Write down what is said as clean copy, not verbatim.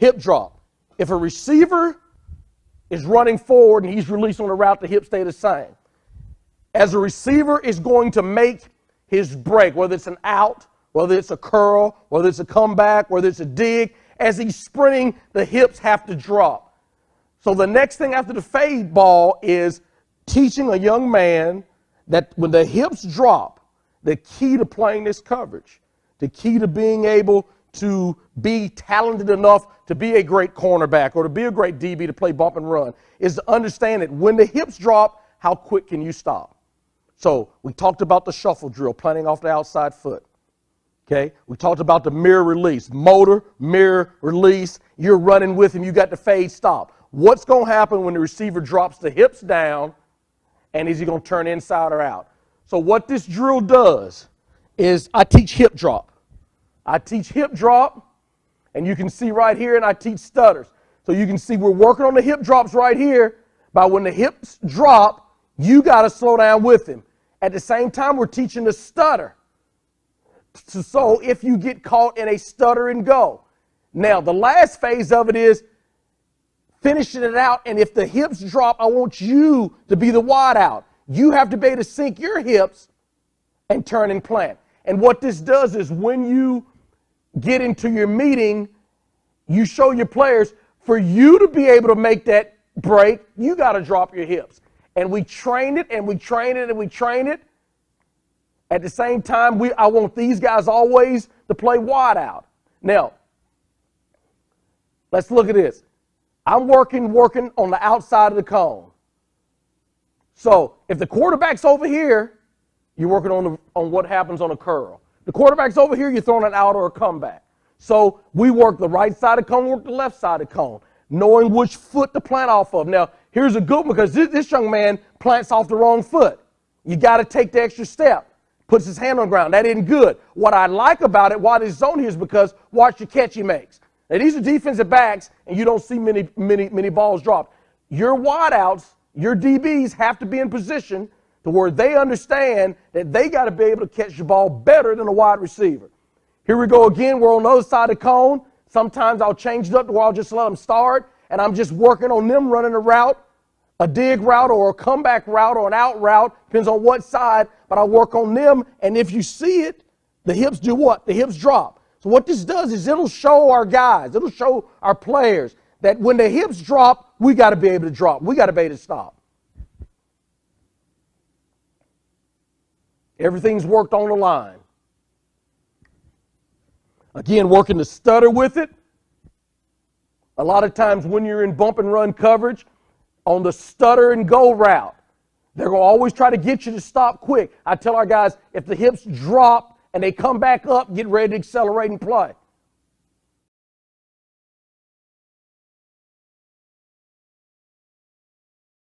hip drop. If a receiver is running forward and he's released on a route, the hips stay the same. As a receiver is going to make his break, whether it's an out, whether it's a curl, whether it's a comeback, whether it's a dig, as he's sprinting, the hips have to drop. So the next thing after the fade ball is teaching a young man that when the hips drop, the key to playing this coverage, the key to being able to be talented enough to be a great cornerback or to be a great DB to play bump and run is to understand that when the hips drop, how quick can you stop? So we talked about the shuffle drill, planting off the outside foot. Okay, we talked about the mirror release, motor, mirror, release. You're running with him. You got the fade stop. What's going to happen when the receiver drops the hips down, and is he going to turn inside or out? So what this drill does is I teach hip drop. I teach hip drop, and you can see right here, and I teach stutters. So you can see we're working on the hip drops right here. By when the hips drop, you got to slow down with him. At the same time, we're teaching the stutter. So if you get caught in a stutter and go. Now, the last phase of it is finishing it out, and if the hips drop, I want you to be the wide out. You have to be able to sink your hips and turn and plant. And what this does is when you get into your meeting, you show your players, for you to be able to make that break, you got to drop your hips. And we train it, and we train it, and we train it. At the same time, I want these guys always to play wide out. Now, let's look at this. I'm working on the outside of the cone. So if the quarterback's over here, you're working on what happens on a curl. The quarterback's over here, you're throwing an out or a comeback. So we work the right side of the cone, work the left side of the cone, knowing which foot to plant off of. Now, here's a good one because this young man plants off the wrong foot. You got to take the extra step. Puts his hand on the ground. That isn't good. What I like about it, why this zone here, is because watch the catch he makes. Now, these are defensive backs, and you don't see many balls dropped. Your wideouts, your DBs have to be in position to where they understand that they got to be able to catch the ball better than a wide receiver. Here we go again. We're on the other side of the cone. Sometimes I'll change it up to where I'll just let them start, and I'm just working on them running a route, a dig route or a comeback route or an out route, depends on what side, but I work on them, and if you see it, the hips do what? The hips drop. So what this does is it'll show our guys, it'll show our players that when the hips drop, we got to be able to drop. We got to be able to stop. Everything's worked on the line. Again, working the stutter with it. A lot of times when you're in bump and run coverage, on the stutter and go route, they're going to always try to get you to stop quick. I tell our guys, if the hips drop and they come back up, get ready to accelerate and play.